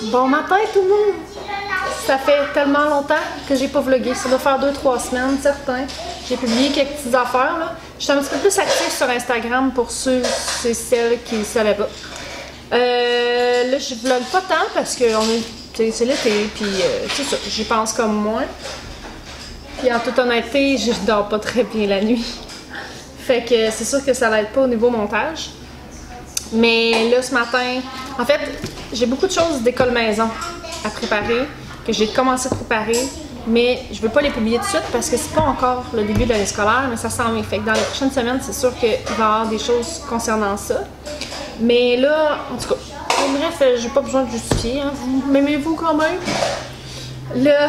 Bon matin tout le monde! Ça fait tellement longtemps que j'ai pas vlogué, ça doit faire 2-3 semaines, certains. J'ai publié quelques petites affaires là. Je suis un petit peu plus active sur Instagram pour ceux et celles qui ne savaient pas. Là je vlog pas tant parce que c'est l'été, puis c'est ça, j'y pense comme moi. Puis en toute honnêteté, je dors pas très bien la nuit. Fait que c'est sûr que ça va être pas au niveau montage. Mais là ce matin, en fait, j'ai beaucoup de choses d'école maison à préparer, que j'ai commencé à préparer, mais je veux pas les publier tout de suite parce que c'est pas encore le début de l'année scolaire, mais ça s'en vient. Fait que dans les prochaines semaines, c'est sûr qu'il va y avoir des choses concernant ça. Mais là, en tout cas, bref, j'ai pas besoin de justifier, hein. Vous m'aimez-vous quand même? Là,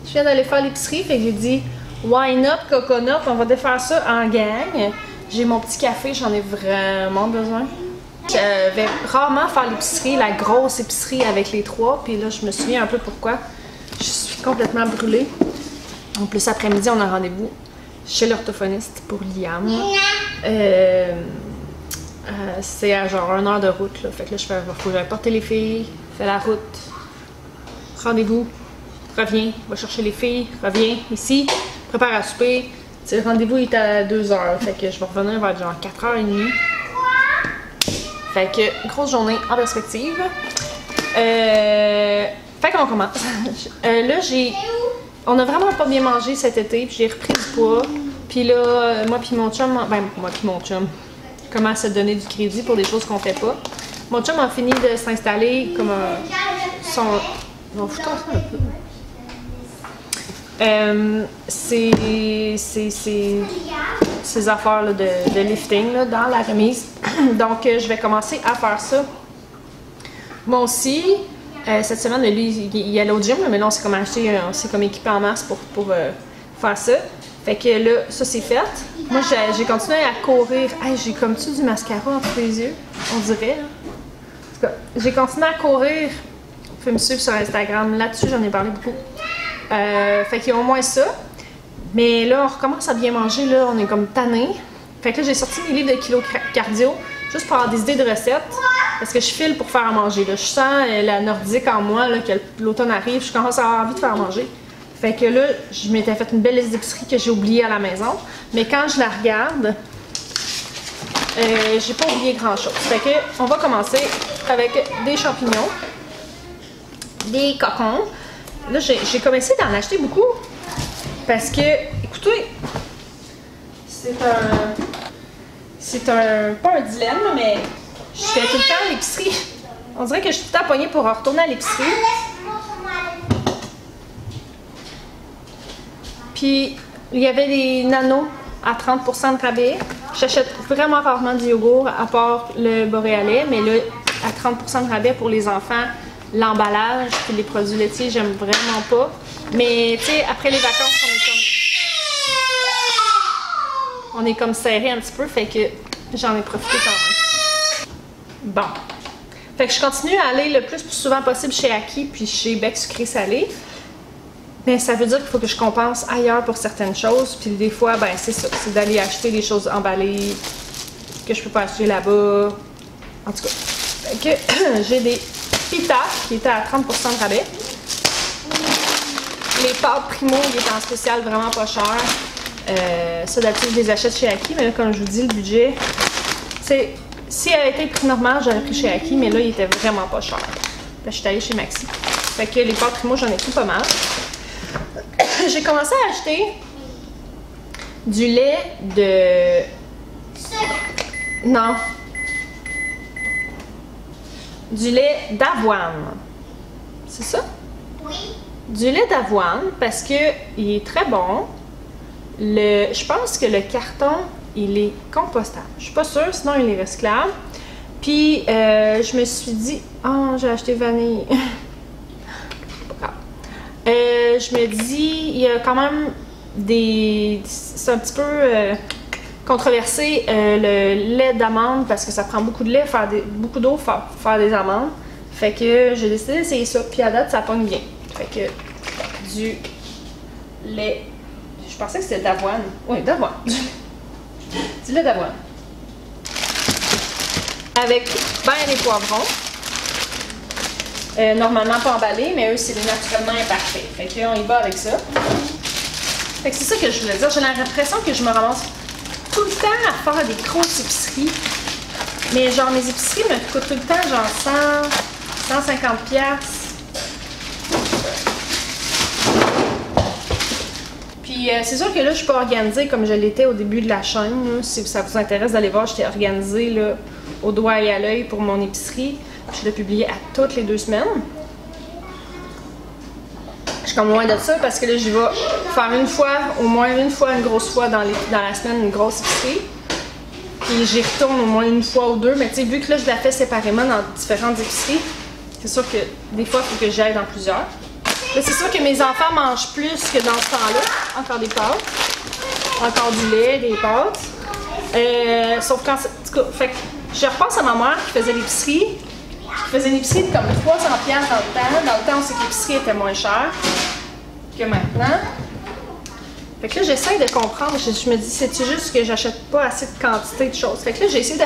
je viens d'aller faire l'épicerie, fait que j'ai dit why not, coconut, on va défaire ça en gang. J'ai mon petit café, j'en ai vraiment besoin. Je vais rarement faire l'épicerie, la grosse épicerie avec les trois, puis là je me souviens un peu pourquoi. Je suis complètement brûlée. En plus après-midi on a rendez-vous chez l'orthophoniste pour Liam. C'est à genre 1 heure de route là. Fait que là faut que j'aille porter les filles, fais la route, rendez-vous, reviens, va chercher les filles, reviens ici, prépare à souper. Le rendez-vous est à 2 heures, fait que je vais revenir vers genre 4h30. Fait que, grosse journée en perspective. Fait qu'on commence. Là, on a vraiment pas bien mangé cet été, puis j'ai repris du poids. Puis là, moi puis mon chum, comment se donner du crédit pour des choses qu'on fait pas. Mon chum a fini de s'installer comme on va foutre ça un peu. Ces affaires là, de lifting là, dans la remise. Donc je vais commencer à faire ça. Moi aussi, cette semaine, lui, il allait au gym, mais là on s'est comme acheté, on s'est comme équipé en masse pour faire ça. Fait que là, ça c'est fait. Moi j'ai continué à courir. Hey, j'ai comme-tu du mascara entre les yeux? On dirait. Là. En tout cas, j'ai continué à courir. Vous pouvez me suivre sur Instagram. Là-dessus, j'en ai parlé beaucoup. Fait qu'il y a au moins ça. Mais là, on recommence à bien manger, là, on est comme tanné. Fait que là, j'ai sorti mes livres de kilo cardio, juste pour avoir des idées de recettes. Parce que je file pour faire à manger, là. Je sens la nordique en moi, là, que l'automne arrive, je commence à avoir envie de faire à manger. Fait que là, je m'étais fait une belle liste d'épicerie que j'ai oubliée à la maison. Mais quand je la regarde, j'ai pas oublié grand-chose. Fait que, on va commencer avec des champignons, des cocons. Là, j'ai commencé d'en acheter beaucoup parce que, écoutez, pas un dilemme, mais je fais tout le temps à l'épicerie. On dirait que je suis tout le temps pognée pour retourner à l'épicerie. Puis, il y avait des nanos à 30% de rabais. J'achète vraiment rarement du yogourt, à part le boréalais, mais là, à 30% de rabais pour les enfants. L'emballage et les produits laitiers, j'aime vraiment pas. Mais tu sais, après les vacances, on est comme serré un petit peu, fait que j'en ai profité quand même. Bon. Fait que je continue à aller le plus souvent possible chez Aki puis chez Bec Sucré Salé. Mais ça veut dire qu'il faut que je compense ailleurs pour certaines choses. Puis des fois, ben c'est ça, c'est d'aller acheter des choses emballées que je peux pas acheter là-bas. En tout cas, fait que j'ai des Pita qui était à 30% de rabais. Les pâtes Primo, ils étaient en spécial vraiment pas cher. Ça d'habitude je les achète chez Aki, mais là comme je vous dis, le budget, c'est si elle avait été prix normal, j'aurais pris chez Aki, mais là il était vraiment pas cher. Là, je suis allée chez Maxi. Fait que les pâtes Primo, j'en ai pris pas mal. J'ai commencé à acheter du lait de... Non. Du lait d'avoine. C'est ça? Oui. Du lait d'avoine parce que il est très bon. Je pense que le carton, il est compostable. Je suis pas sûre, sinon il est recyclable. Puis je me suis dit, oh, j'ai acheté vanille. Je me dis, il y a quand même des... C'est un petit peu controversé le lait d'amande parce que ça prend beaucoup de lait, beaucoup d'eau pour faire des amandes. Fait que j'ai décidé d'essayer ça, puis à date ça pogne bien. Fait que du lait, je pensais que c'était d'avoine. Oui, d'avoine. Du lait d'avoine. Avec ben des poivrons. Normalement pas emballés, mais eux, c'est naturellement imparfait. Fait qu'on y va avec ça. Fait que c'est ça que je voulais dire. J'ai l'impression que je me ramasse tout le temps à faire des grosses épiceries. Mais genre, mes épiceries me coûtent tout le temps genre 150 piastres. Puis c'est sûr que là, je suis pas organisée comme je l'étais au début de la chaîne. Là. Si ça vous intéresse d'aller voir, j'étais organisée là, au doigt et à l'œil pour mon épicerie. Je l'ai publié à toutes les 2 semaines. Je suis comme loin de ça parce que là, j'y vais faire une fois, au moins une fois, une grosse fois dans la semaine, une grosse épicerie. Puis j'y retourne au moins une fois ou 2. Mais tu sais, vu que là, je la fais séparément dans différentes épiceries, c'est sûr que des fois, il faut que j'aille dans plusieurs. Là, c'est sûr que mes enfants mangent plus que dans ce temps-là. Encore des pâtes. Encore du lait, des pâtes. Sauf quand... Fait que je repense à ma mère qui faisait l'épicerie. Qui faisait une épicerie de comme 300$ dans le temps. Dans le temps, on sait que l'épicerie était moins chère que maintenant. Fait que là, j'essaie de comprendre. Je me dis, c'est-tu juste que j'achète pas assez de quantité de choses? Fait que là, j'ai essayé de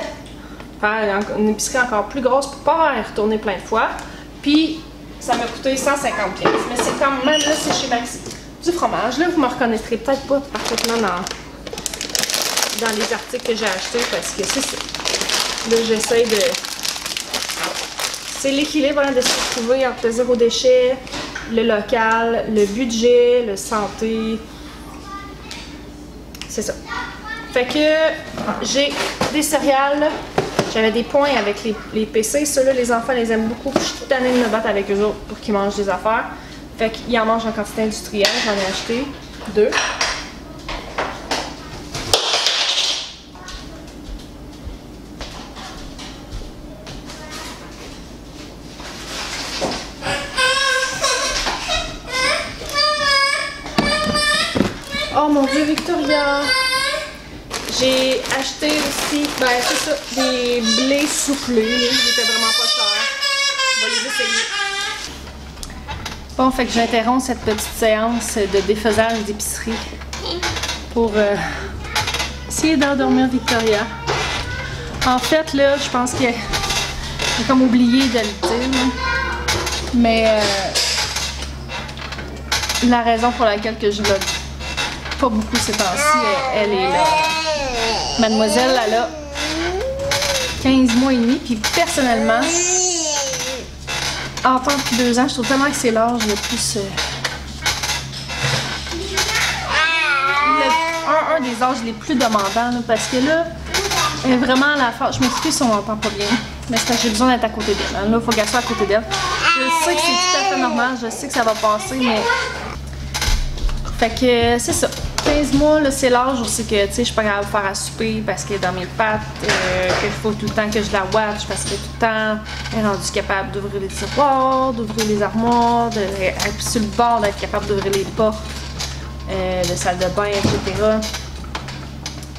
faire une épicerie encore plus grosse pour pas y retourner plein de fois. Puis, ça m'a coûté 150$. Mais c'est quand même, là, c'est chez Maxi. Du fromage. Là, vous me reconnaîtrez peut-être pas parfaitement dans les articles que j'ai achetés parce que c'est ça. Là, j'essaie de... C'est l'équilibre hein, de se retrouver entre le zéro déchet, le local, le budget, le santé. C'est ça. Fait que j'ai des céréales. J'avais des points avec les PC. Ceux-là, les enfants les aiment beaucoup. Je suis tannée de me battre avec eux autres pour qu'ils mangent des affaires. Fait qu'ils en mangent en quantité industrielle. J'en ai acheté 2. Oh mon Dieu, Victoria! J'ai acheté aussi, ben c'est ça, des blés soufflés. Ils étaient vraiment pas chers. On va les essayer. Bon, fait que j'interromps cette petite séance de défaisage d'épicerie pour essayer d'endormir Victoria. En fait, là, je pense que j'ai comme oublié de le dire. Mais la raison pour laquelle que je l'ai pas beaucoup ces temps-ci, elle est là. Mademoiselle, elle a 15 mois et demi, puis personnellement, en tant que 2 ans, je trouve tellement que c'est l'âge le plus... un des âges les plus demandants, là, parce que là, elle est vraiment à la phase... Je m'excuse si on m'entend pas bien, mais c'est parce que j'ai besoin d'être à côté d'elle. Hein. Là, il faut qu'elle soit à côté d'elle. Je sais que c'est tout à fait normal, je sais que ça va passer, mais... Fait que c'est ça. 15 mois, là, c'est l'âge où c'est que, tu sais, je suis pas capable de faire à souper parce qu'elle est dans mes pattes, qu'il faut tout le temps que je la watch parce que tout le temps, elle est rendue capable d'ouvrir les tiroirs, d'ouvrir les armoires, elle est sur le bord d'être capable d'ouvrir les portes de salle de bain, etc.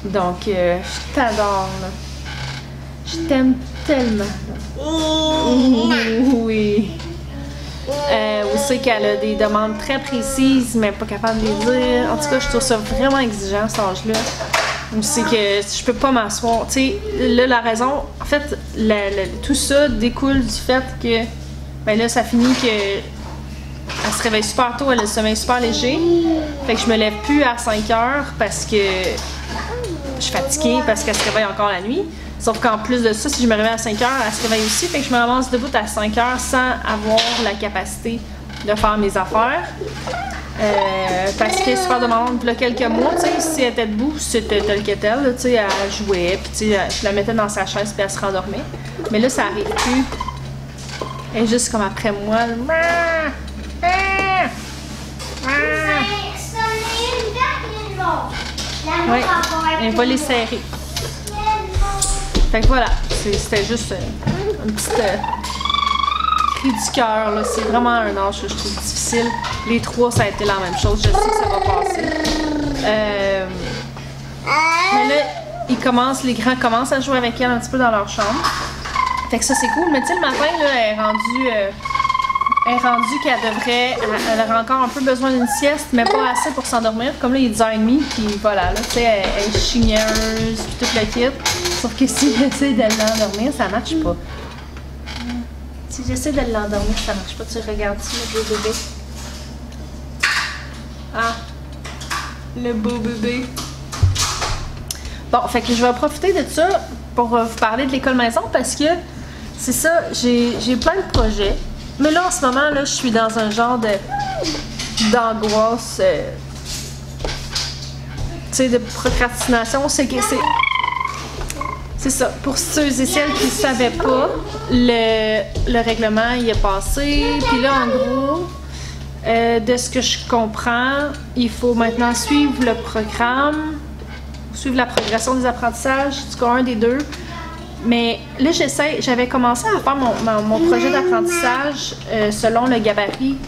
Donc, je t'adore, là. Je t'aime tellement. Oui. Aussi qu'elle a des demandes très précises, mais pas capable de les dire. En tout cas, je trouve ça vraiment exigeant, cet âge-là. C'est que je peux pas m'asseoir. Tu sais, là, la raison, en fait, tout ça découle du fait que, ben là, ça finit que elle se réveille super tôt, elle a le sommeil super léger. Fait que je me lève plus à 5 heures parce que je suis fatiguée, parce qu'elle se réveille encore la nuit. Sauf qu'en plus de ça, si je me réveille à 5 heures, elle se réveille aussi. Fait que je me ramasse debout à 5 heures sans avoir la capacité de faire mes affaires. Parce qu'elle est super demandante. Puis là, quelques mois, tu sais, si elle était debout, c'était tel que tel. Tu sais, elle jouait, puis tu sais, je la mettais dans sa chaise, puis elle se rendormait. Mais là, ça arrive plus. Elle est juste comme après moi. Oui, elle va les serrer. Fait que voilà, c'était juste un petit cri du cœur. C'est vraiment un âge que je trouve difficile. Les 3, ça a été la même chose. Je sais que ça va passer. Mais là, les grands commencent à jouer avec elle un petit peu dans leur chambre. Fait que ça, c'est cool. Mais tu sais, le matin, là, elle est rendue qu'elle elle aurait encore un peu besoin d'une sieste, mais pas assez pour s'endormir. Comme là, il est 10h30, puis voilà, là, tu sais, elle est chigneuse, puis tout le kit. Sauf que si j'essaie de l'endormir, ça marche pas. Si j'essaie de l'endormir, ça marche pas. Tu regardes-tu le beau bébé? Ah, le beau bébé. Bon, fait que je vais profiter de ça pour vous parler de l'école maison parce que c'est ça, j'ai plein de projets. Mais là, en ce moment, là, je suis dans un genre d'angoisse, tu sais, de procrastination. C'est ça. Pour ceux et celles qui ne savaient pas, le règlement il est passé. Puis là, en gros, de ce que je comprends, il faut maintenant suivre le programme, suivre la progression des apprentissages, du cas un des deux. Mais là, j'avais commencé à faire mon projet d'apprentissage selon le gabarit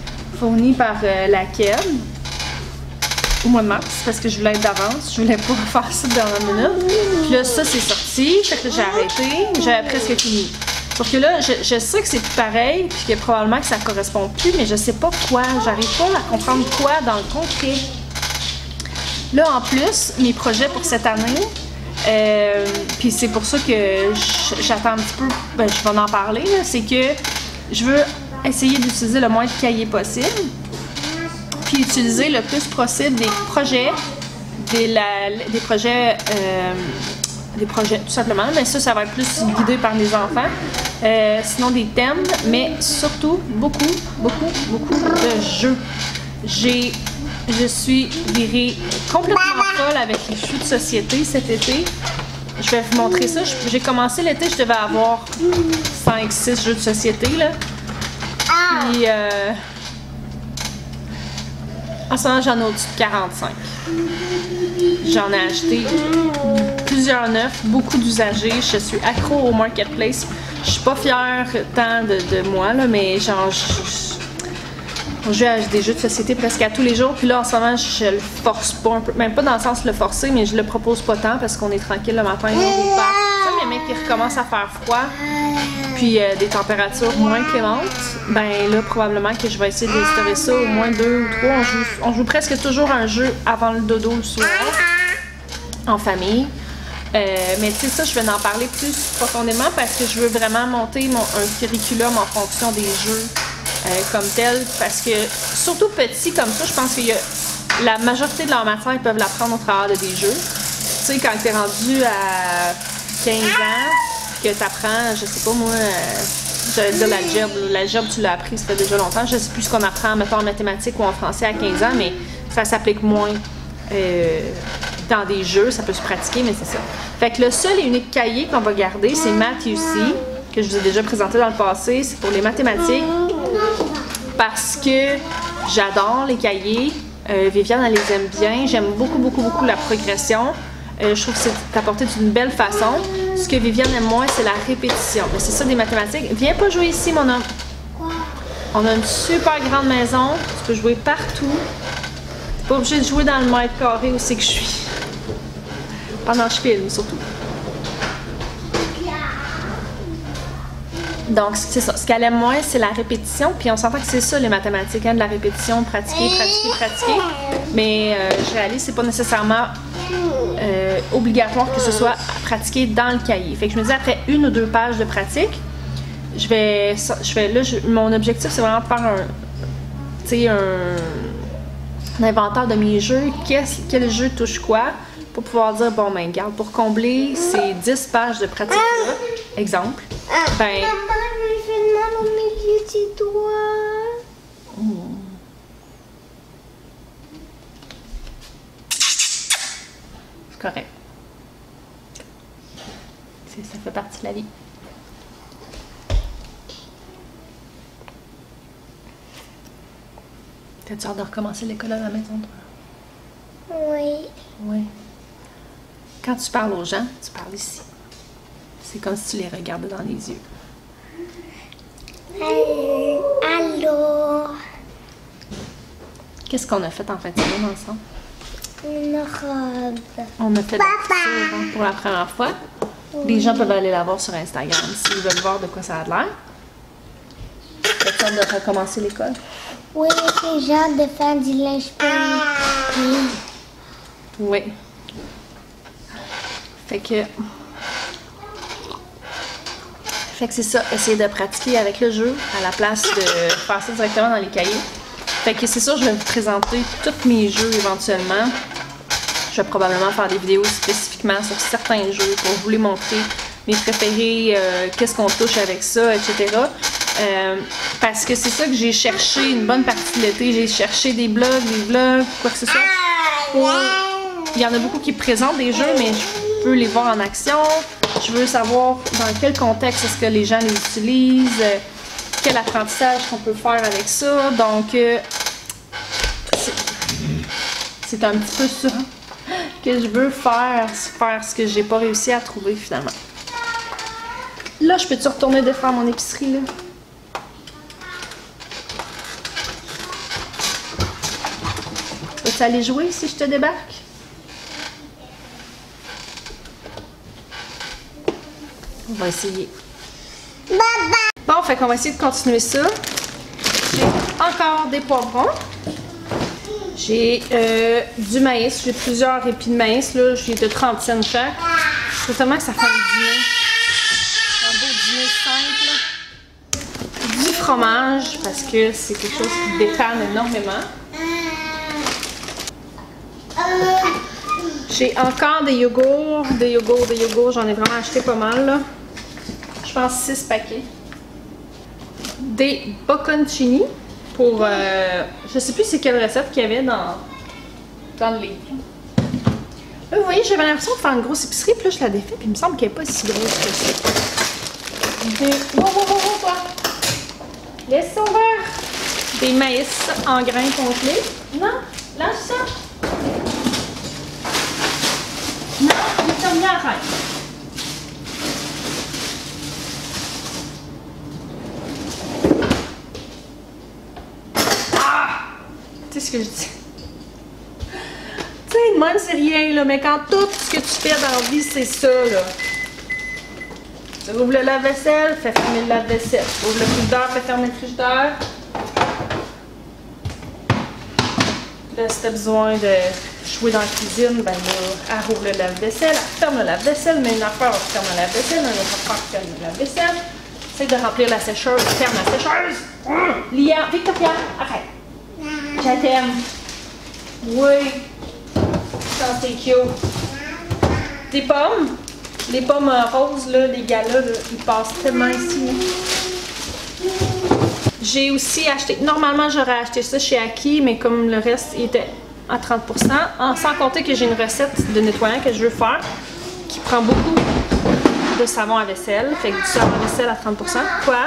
fourni par la KED au mois de mars, parce que je voulais être d'avance, je voulais pas faire ça dans la minute. Puis là, ça, c'est sorti, fait que j'ai arrêté, j'avais presque fini. Sauf que là, je sais que c'est plus pareil, puis que probablement que ça correspond plus, mais je sais pas quoi, j'arrive pas à comprendre quoi dans le concret. Là, en plus, mes projets pour cette année, puis c'est pour ça que j'attends un petit peu, ben, je vais en parler, c'est que je veux essayer d'utiliser le moins de cahiers possible, puis utiliser le plus possible des projets tout simplement, mais ça va être plus guidé par les enfants. Sinon des thèmes, mais surtout beaucoup de jeux. Je suis virée complètement folle avec les jeux de société cet été. Je vais vous montrer ça. J'ai commencé l'été, je devais avoir 5-6 jeux de société, là. Puis, en ce moment, j'en ai au-dessus de 45. J'en ai acheté plusieurs neufs, beaucoup d'usagers. Je suis accro au marketplace. Je suis pas fière tant de moi, là, mais genre, je joue à des jeux de société presque à tous les jours. Puis là, en ce moment, je le force pas un peu. Même pas dans le sens de le forcer, mais je le propose pas tant parce qu'on est tranquille le matin. On roule pas. Mais mec qui recommence à faire froid, puis des températures moins clémentes, ben là, probablement que je vais essayer d'instaurer ça au moins 2 ou 3. On joue presque toujours un jeu avant le dodo le soir, en famille. Mais tu sais, ça, je vais en parler plus profondément parce que je veux vraiment monter un curriculum en fonction des jeux comme tel. Parce que, surtout petit comme ça, je pense qu'il y a la majorité de leur matière, ils peuvent l'apprendre au travers de des jeux. Tu sais, quand tu es rendu à 15 ans, que tu apprends, je sais pas moi, j'allais dire l'algèbre. L'algèbre, tu l'as appris, ça fait déjà longtemps. Je sais plus ce qu'on apprend, mettons, en mathématiques ou en français à 15 ans, mais ça s'applique moins dans des jeux, ça peut se pratiquer, mais c'est ça. Fait que le seul et unique cahier qu'on va garder, c'est Math UC, que je vous ai déjà présenté dans le passé. C'est pour les mathématiques, parce que j'adore les cahiers. Viviane, elle les aime bien. J'aime beaucoup la progression. Je trouve que c'est apporté d'une belle façon. Ce que Viviane aime moins, c'est la répétition. Mais c'est ça des mathématiques. Viens pas jouer ici, mon homme. On a une super grande maison. Tu peux jouer partout. T'es pas obligé de jouer dans le mètre carré où c'est que je suis. Pendant que je filme, surtout. Donc, c'est ça. Ce qu'elle aime moins, c'est la répétition. Puis on s'entend que c'est ça, les mathématiques, hein, de la répétition, pratiquer. Mais je réalise que c'est pas nécessairement obligatoire que ce soit pratiqué dans le cahier. Fait que je me dis, après 1 ou 2 pages de pratique, mon objectif, c'est vraiment de faire un inventaire de mes jeux. Quel jeu touche quoi? Pour pouvoir dire, bon, ben, regarde, pour combler ces 10 pages de pratique-là, exemple, ben... Maman, je me mal au milieu du doigt. C'est correct. Ça fait partie de la vie. T'as-tu hâte de recommencer l'école à la maison, toi? Oui. Oui. Quand tu parles aux gens, tu parles ici. C'est comme si tu les regardais dans les yeux. Allô? Qu'est-ce qu'on a fait en fin de semaine ensemble? Une robe. On a fait la couture pour la première fois. Les gens peuvent aller la voir sur Instagram s'ils veulent voir de quoi ça a l'air. T'as hâte de recommencer l'école? Oui, c'est genre de faire du linge pour Oui. Fait que... Fait que c'est ça, essayer de pratiquer avec le jeu à la place de faire ça directement dans les cahiers. Fait que c'est sûr, je vais vous présenter tous mes jeux éventuellement. Je vais probablement faire des vidéos spécifiquement sur certains jeux pour vous les montrer, mes préférés, qu'est-ce qu'on touche avec ça, etc. Parce que c'est ça que j'ai cherché une bonne partie de l'été. J'ai cherché des vlogs, quoi que ce soit. Il y en a beaucoup qui présentent des jeux, mais je peux les voir en action. Je veux savoir dans quel contexte est-ce que les gens les utilisent, quel apprentissage qu'on peut faire avec ça. Donc, c'est un petit peu ça que je veux faire ce que j'ai pas réussi à trouver finalement. Là, je peux-tu retourner défaire mon épicerie, là? Peux-tu aller jouer si je te débarque? On va essayer. Bon, fait qu'on va essayer de continuer ça. J'ai encore des poivrons. J'ai du maïs. J'ai plusieurs épis de maïs, là. J'ai de 30 cents chaque. Je trouve tellement que ça fait un dîner. Un beau dîner simple. Du fromage, parce que c'est quelque chose qui dépanne énormément. J'ai encore des yogourts, j'en ai vraiment acheté pas mal, là. Je pense 6 paquets. Des bocconcini pour, je sais plus c'est quelle recette qu'il y avait dans le livre. Là, vous voyez, j'avais l'impression de faire une grosse épicerie, puis là, je la défais, puis il me semble qu'elle n'est pas si grosse que ça. Wow, toi! Laisse ça ouvert! Des maïs en grains complets. Non, lâche ça! Non, il est terminé, arrête. Ah! Tu sais ce que je dis? Tu sais, même c'est rien, là, mais quand tout ce que tu fais dans la vie, c'est ça, là. Tu ouvres le lave-vaisselle, fais fermer le lave-vaisselle. Tu ouvres le frigidaire, fais fermer le frigidaire. Là, si t'as besoin de jouer dans la cuisine, ben là, elle rouvre le lave-vaisselle, elle ferme le lave-vaisselle, mais une affaire, elle ferme le lave-vaisselle, une autre affaire, elle ferme le lave-vaisselle. Essaye de remplir la sécheuse, ferme la sécheuse. Lia, Victoria, arrête. Je t'aime. Oui. Ça, c'est cute. Des pommes. Les pommes roses, là, les galas, là, ils passent tellement ici. J'ai aussi acheté, normalement j'aurais acheté ça chez Aki, mais comme le reste il était à 30%, sans compter que j'ai une recette de nettoyant que je veux faire, qui prend beaucoup de savon à vaisselle, fait que du savon à vaisselle à 30%. Quoi?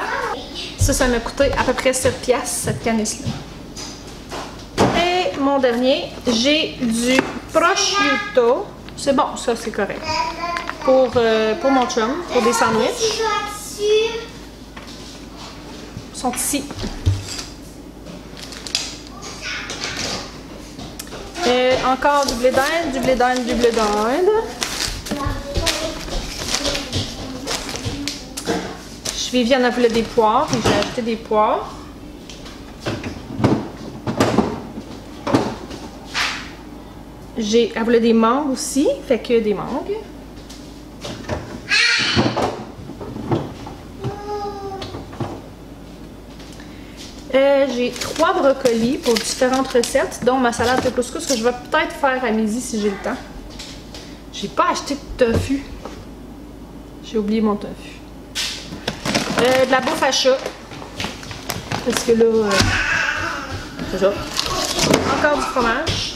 Ça m'a coûté à peu près 7$, cette canisse-là. Et mon dernier, j'ai du prosciutto. C'est bon, ça c'est correct. Pour mon chum, pour des sandwichs. Ils sont ici. Encore du blé d'Inde, du blé d'Inde, du blé d'Inde. Viviane a voulu des poires, et j'ai acheté des poires. Elle voulait des mangues aussi, fait que des mangues. J'ai 3 brocolis pour différentes recettes, dont ma salade de couscous que je vais peut-être faire à midi si j'ai le temps. J'ai pas acheté de tofu. J'ai oublié mon tofu. De la bouffe à chat. Parce que là, c'est ça. Encore du fromage.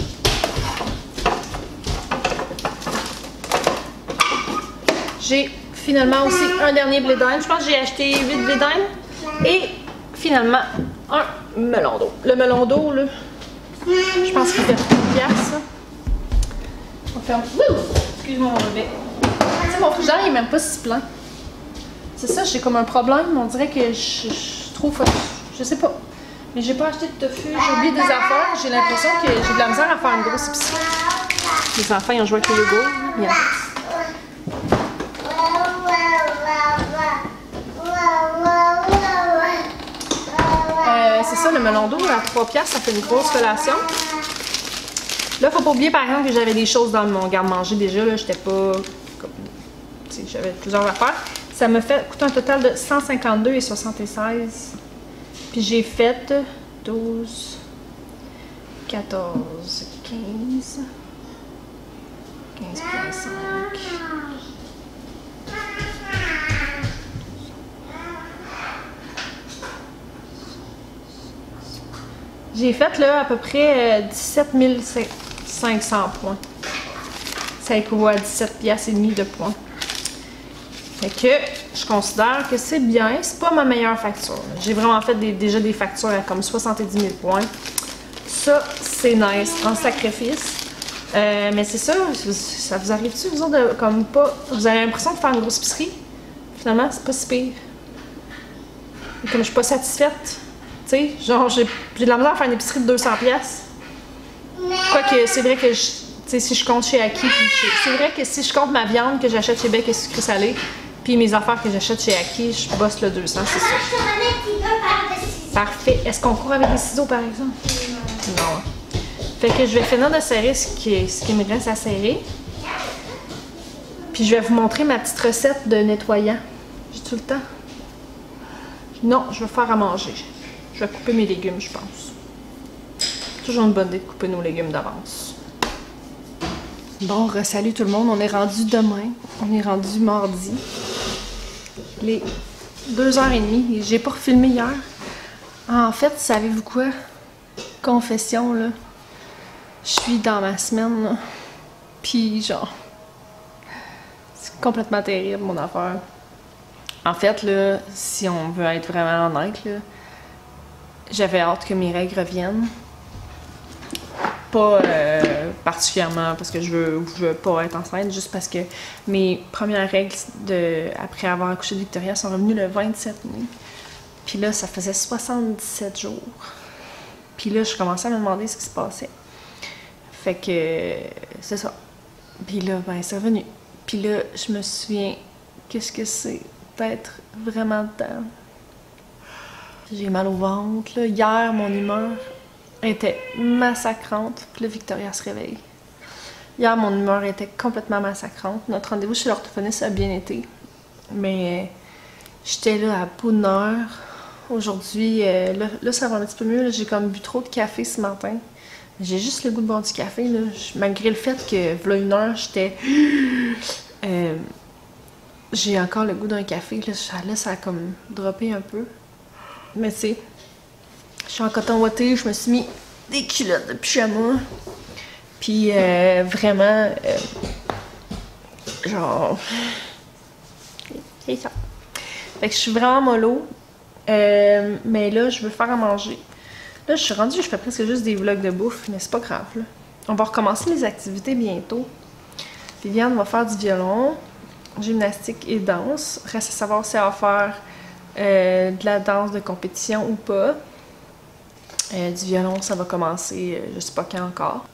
J'ai finalement aussi un dernier blé d'Inde. Je pense que j'ai acheté 8 blé d'Inde. Et finalement, un melon d'eau. Le melon d'eau, là, je pense qu'il fait 3$. On ferme. Excuse-moi, mon bébé. Tu sais, mon frigidaire, il est même pas si plein. C'est ça, j'ai comme un problème. On dirait que je trouve. Je sais pas. Mais j'ai pas acheté de tofu. J'ai oublié des affaires. J'ai l'impression que j'ai de la misère à faire une grosse épicerie. Les enfants, ils ont joué avec le yogourt. Bien. C'est ça, le melon d'eau à 3$, ça fait une grosse collation. Là, faut pas oublier par exemple que j'avais des choses dans mon garde-manger déjà. Là, j'étais pas. J'avais plusieurs affaires. Ça m'a fait coûter un total de 152,76. Puis j'ai fait 12, 14, 15, 15,5. J'ai fait là à peu près 17 500 points. Ça équivaut à 17 piastres et demi de points. Fait que je considère que c'est bien. C'est pas ma meilleure facture. J'ai vraiment fait déjà des factures à comme 70 000 points. Ça, c'est nice en sacrifice. Mais c'est ça, ça vous arrive-tu, vous autres, de, comme pas... Vous avez l'impression de faire une grosse épicerie? Finalement, c'est pas si pire. Et comme je suis pas satisfaite, tu sais, genre, j'ai de la misère à faire une épicerie de 200 piastres. Quoique, c'est vrai que, tu sais, si je compte chez Aki, c'est vrai que si je compte ma viande que j'achète chez Bec et sucré salé, puis mes affaires que j'achète chez Aki, je bosse le 200, c'est ça. Parfait. Est-ce qu'on court avec des ciseaux, par exemple? Non. Fait que je vais finir de serrer ce qui me reste à serrer. Puis je vais vous montrer ma petite recette de nettoyant. J'ai tout le temps? Non, je vais faire à manger. Je vais couper mes légumes, je pense. Toujours une bonne idée de couper nos légumes d'avance. Bon, salut tout le monde. On est rendu demain. On est rendu mardi. Il est 2h30. J'ai pas refilmé hier. En fait, savez-vous quoi? Confession, là. Je suis dans ma semaine, là. Puis, genre... C'est complètement terrible, mon affaire. En fait, là, si on veut être vraiment honnête, là, j'avais hâte que mes règles reviennent. Pas particulièrement parce que je veux pas être enceinte, juste parce que mes premières règles après avoir accouché de Victoria sont revenues le 27 mai. Puis là, ça faisait 77 jours. Puis là, je commençais à me demander ce qui se passait. Fait que c'est ça. Puis là, ben, c'est revenu. Puis là, je me souviens, qu'est-ce que c'est d'être vraiment dedans. J'ai mal au ventre, là. Hier, mon humeur était massacrante. Puis là, Victoria se réveille. Hier, mon humeur était complètement massacrante. Notre rendez-vous chez l'orthophoniste a bien été. Mais j'étais là à bout de nerfs. Aujourd'hui, là, ça va un petit peu mieux. J'ai comme bu trop de café ce matin. J'ai juste le goût de boire du café, là. Malgré le fait que, voilà une heure, j'étais... j'ai encore le goût d'un café. Là, ça a comme droppé un peu. Mais tu sais, je suis en coton ouaté, je me suis mis des culottes de pyjama. Puis vraiment, genre... C'est ça. Fait que je suis vraiment mollo. Mais là, je veux faire à manger. Là, je suis rendue, je fais presque juste des vlogs de bouffe, mais c'est pas grave, là. On va recommencer les activités bientôt. Viviane va faire du violon, gymnastique et danse. Reste à savoir si elle va faire de la danse de compétition ou pas. Du violon, ça va commencer, je sais pas quand encore.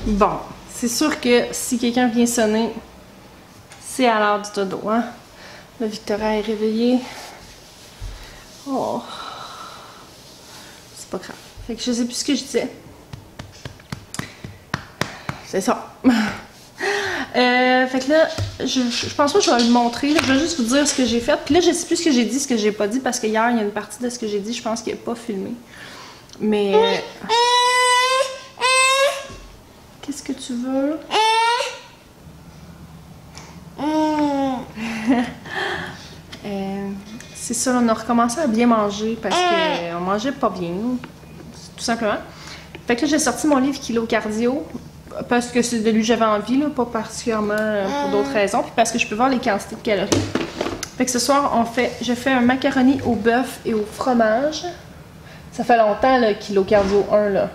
Bon, c'est sûr que si quelqu'un vient sonner, c'est à l'heure du dodo, hein? Là, Victoria est réveillée. Oh. C'est pas grave. Fait que je sais plus ce que je disais. C'est ça. Fait que là, je pense pas que je vais le montrer. Je vais juste vous dire ce que j'ai fait. Puis là, je sais plus ce que j'ai dit, ce que j'ai pas dit, parce que hier, il y a une partie de ce que j'ai dit, je pense qu'il n'est pas filmé. Mais... Qu'est-ce que tu veux? C'est ça, on a recommencé à bien manger parce qu'on mangeait pas bien, tout simplement. Fait que là, j'ai sorti mon livre Kilo Cardio parce que c'est de lui que j'avais envie, là, pas particulièrement pour d'autres raisons, puis parce que je peux voir les quantités de calories. Fait que ce soir, je fais un macaroni au bœuf et au fromage. Ça fait longtemps, le Kilo Cardio 1, là.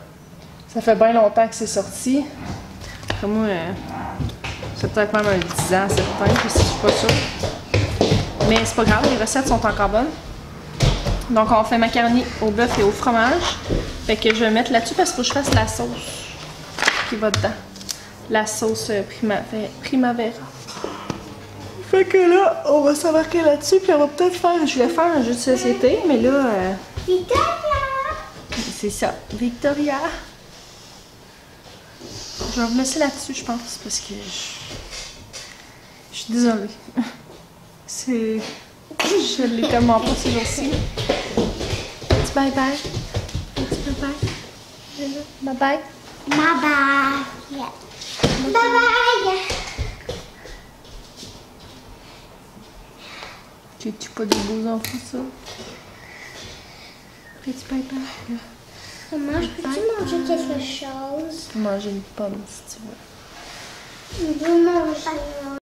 Ça fait bien longtemps que c'est sorti. Après moi, c'est peut-être même un 10 ans, certain, je suis pas sûre. Mais c'est pas grave, les recettes sont encore bonnes. Donc on fait macaroni au bœuf et au fromage. Fait que je vais mettre là-dessus parce qu'il faut que je fasse la sauce qui va dedans. La sauce Primavera. Fait que là, on va s'embarquer là-dessus, puis on va peut-être faire... Je voulais faire un jeu de société, mais là... Victoria! C'est ça, Victoria. Je vais vous laisser là-dessus, je pense, parce que je suis désolée. C'est... Je l'ai tellement pas ces jours-ci. Petit bye-bye. Petit bye-bye. Bye-bye. Bye-bye. Bye-bye. Tu pas des beaux enfants, ça? Petit bye-bye. Maman, peux-tu manger quelque chose? Manger une pomme, si tu veux. Je veux manger.